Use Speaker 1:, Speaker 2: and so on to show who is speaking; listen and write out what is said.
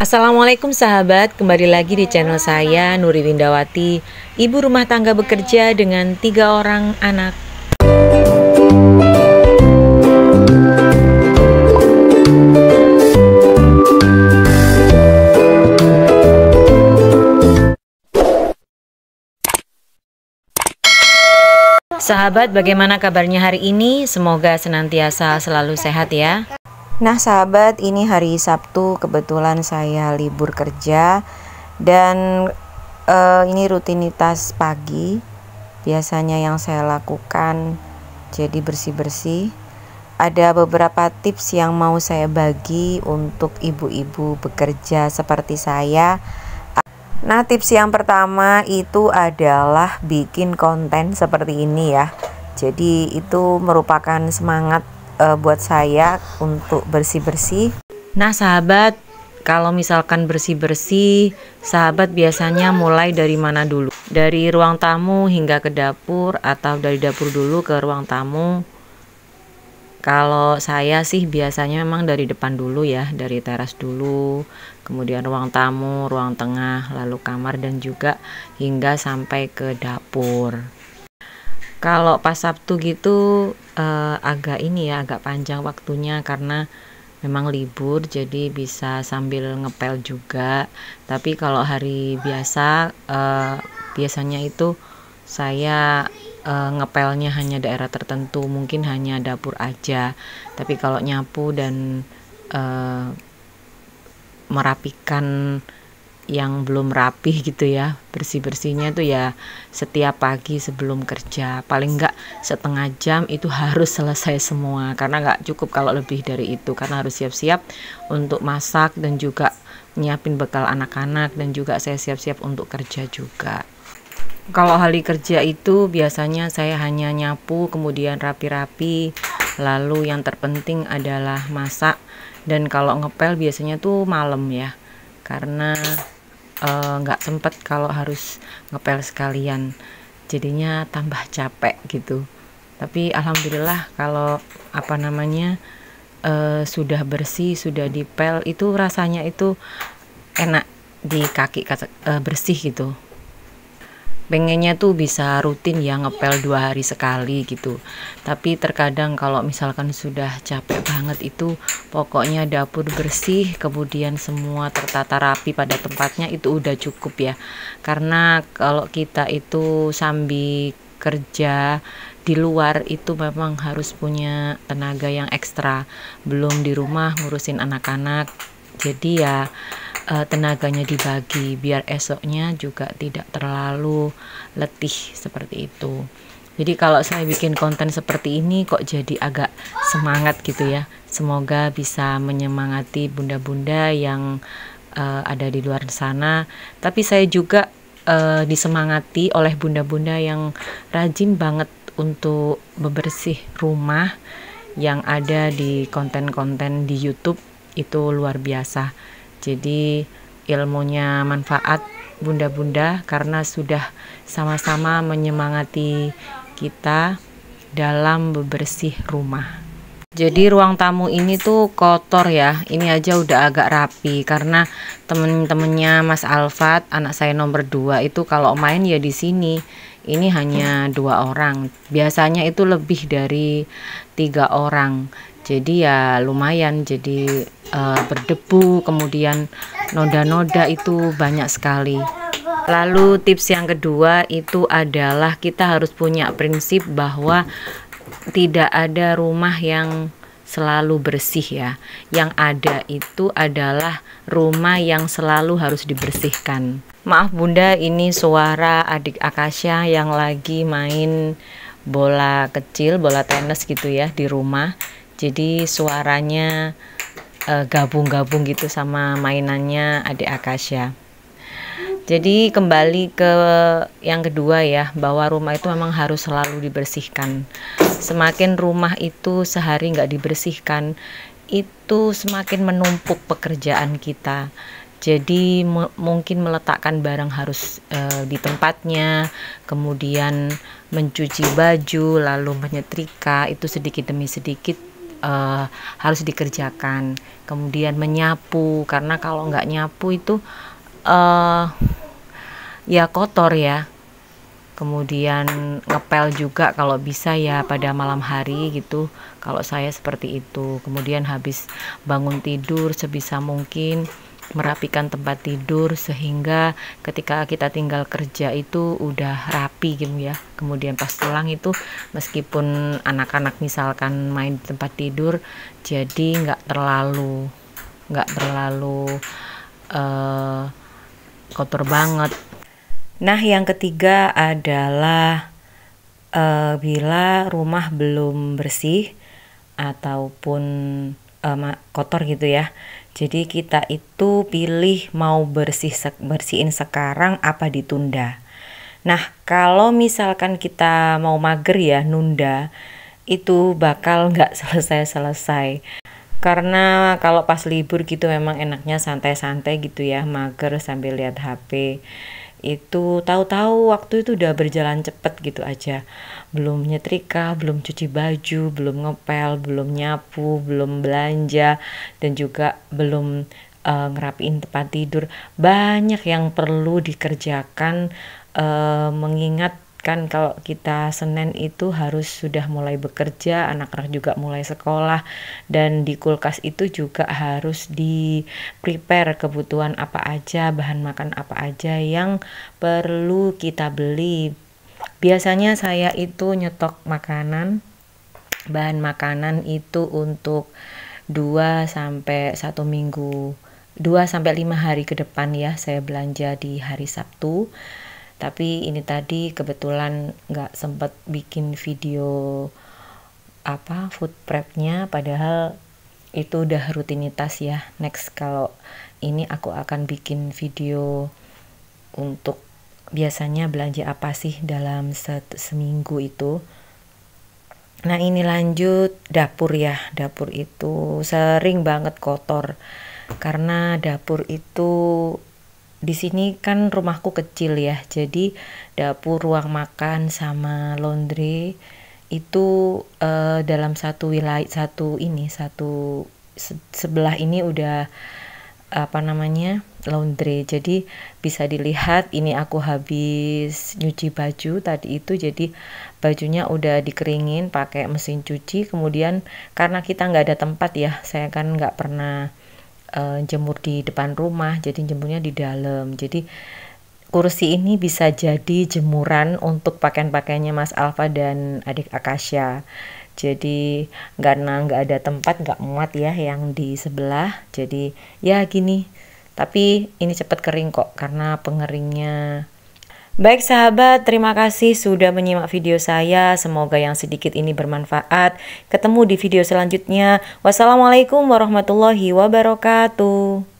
Speaker 1: Assalamualaikum sahabat, kembali lagi di channel saya Nuri Windawati, ibu rumah tangga bekerja dengan 3 orang anak. Sahabat, bagaimana kabarnya hari ini? Semoga senantiasa selalu sehat ya. Nah sahabat, ini hari Sabtu, kebetulan saya libur kerja dan ini rutinitas pagi biasanya yang saya lakukan, jadi bersih-bersih. Ada beberapa tips yang mau saya bagi untuk ibu-ibu bekerja seperti saya. Nah, tips yang pertama itu adalah bikin konten seperti ini ya. Jadi itu merupakan semangat buat saya untuk bersih-bersih. Nah sahabat, kalau misalkan bersih-bersih, sahabat biasanya mulai dari mana dulu? Dari ruang tamu hingga ke dapur, atau dari dapur dulu ke ruang tamu? Kalau saya sih biasanya memang dari depan dulu ya, dari teras dulu, kemudian ruang tamu, ruang tengah, lalu kamar, dan juga hingga sampai ke dapur. Kalau pas Sabtu gitu agak panjang waktunya karena memang libur, jadi bisa sambil ngepel juga. Tapi kalau hari biasa biasanya itu saya ngepelnya hanya daerah tertentu, mungkin hanya dapur aja. Tapi kalau nyapu dan merapikan yang belum rapih gitu ya, bersih-bersihnya tuh ya setiap pagi sebelum kerja, paling enggak setengah jam itu harus selesai semua, karena nggak cukup kalau lebih dari itu, karena harus siap-siap untuk masak dan juga nyiapin bekal anak-anak, dan juga saya siap-siap untuk kerja juga. Kalau hari kerja itu biasanya saya hanya nyapu, kemudian rapi-rapi, lalu yang terpenting adalah masak. Dan kalau ngepel biasanya tuh malam ya, karena nggak sempet kalau harus ngepel sekalian, jadinya tambah capek gitu. Tapi alhamdulillah kalau sudah bersih, sudah dipel, itu rasanya itu enak di kaki, bersih gitu. Pengennya tuh bisa rutin ya ngepel 2 hari sekali gitu. Tapi terkadang kalau misalkan sudah capek banget itu, pokoknya dapur bersih, kemudian semua tertata rapi pada tempatnya, itu udah cukup ya. Karena kalau kita itu sambil kerja di luar itu memang harus punya tenaga yang ekstra, belum di rumah ngurusin anak-anak. Jadi ya tenaganya dibagi biar esoknya juga tidak terlalu letih seperti itu. Jadi kalau saya bikin konten seperti ini kok jadi agak semangat gitu ya. Semoga bisa menyemangati bunda-bunda yang ada di luar sana. Tapi saya juga disemangati oleh bunda-bunda yang rajin banget untuk bebersih rumah, yang ada di konten-konten di YouTube itu luar biasa. Jadi ilmunya manfaat bunda-bunda karena sudah sama-sama menyemangati kita dalam bebersih rumah. Jadi ruang tamu ini tuh kotor ya. Ini aja udah agak rapi karena temen-temennya Mas Alfat, anak saya nomor 2 itu kalau main ya di sini. Ini hanya 2 orang. Biasanya itu lebih dari 3 orang. Jadi ya lumayan, jadi berdebu, kemudian noda-noda itu banyak sekali. Lalu tips yang kedua itu adalah kita harus punya prinsip bahwa tidak ada rumah yang selalu bersih ya. Yang ada itu adalah rumah yang selalu harus dibersihkan. Maaf bunda, ini suara adik Akasha yang lagi main bola kecil, bola tenis gitu ya di rumah. Jadi suaranya gabung-gabung gitu sama mainannya adik Akasha. Jadi kembali ke yang kedua ya, bahwa rumah itu memang harus selalu dibersihkan. Semakin rumah itu sehari nggak dibersihkan, itu semakin menumpuk pekerjaan kita. Jadi mungkin meletakkan barang harus di tempatnya, kemudian mencuci baju, lalu menyetrika, itu sedikit demi sedikit harus dikerjakan. Kemudian menyapu, karena kalau nggak nyapu itu ya kotor ya. Kemudian ngepel juga kalau bisa ya pada malam hari gitu, kalau saya seperti itu. Kemudian habis bangun tidur sebisa mungkin merapikan tempat tidur sehingga ketika kita tinggal kerja itu udah rapi gitu ya. Kemudian pas pulang itu meskipun anak-anak misalkan main di tempat tidur, jadi nggak terlalu kotor banget. Nah, yang ketiga adalah bila rumah belum bersih ataupun kotor gitu ya. Jadi kita itu pilih mau bersihin sekarang apa ditunda. Nah, kalau misalkan kita mau mager ya, nunda, itu bakal nggak selesai-selesai. Karena kalau pas libur gitu memang enaknya santai-santai gitu ya, mager sambil lihat HP. Itu tahu-tahu waktu itu udah berjalan cepet gitu aja. Belum nyetrika, belum cuci baju, belum ngepel, belum nyapu, belum belanja, dan juga belum ngerapiin tempat tidur. Banyak yang perlu dikerjakan, mengingat kan kalau kita Senin itu harus sudah mulai bekerja, anak-anak juga mulai sekolah, dan di kulkas itu juga harus di prepare kebutuhan apa aja, bahan makan apa aja yang perlu kita beli. Biasanya saya itu nyetok makanan, bahan makanan itu untuk 2 sampai 1 minggu, 2 sampai 5 hari ke depan ya, saya belanja di hari Sabtu. Tapi ini tadi kebetulan nggak sempet bikin video food prepnya, padahal itu udah rutinitas ya. Next kalau ini aku akan bikin video untuk biasanya belanja apa sih dalam seminggu itu. Nah, ini lanjut dapur ya. Dapur itu sering banget kotor karena dapur itu di sini kan rumahku kecil ya, jadi dapur, ruang makan sama laundry itu dalam satu wilayah, sebelah ini udah laundry. Jadi bisa dilihat ini aku habis nyuci baju tadi itu, jadi bajunya udah dikeringin pakai mesin cuci. Kemudian karena kita nggak ada tempat ya, saya kan nggak pernah jemur di depan rumah, jadi jemurnya di dalam. Jadi kursi ini bisa jadi jemuran untuk pakaian-pakaiannya Mas Alfa dan adik Akasha. Jadi karena nggak ada tempat, nggak muat ya yang di sebelah, jadi ya gini. Tapi ini cepat kering kok karena pengeringnya. Baik sahabat, terima kasih sudah menyimak video saya. Semoga yang sedikit ini bermanfaat. Ketemu di video selanjutnya. Wassalamualaikum warahmatullahi wabarakatuh.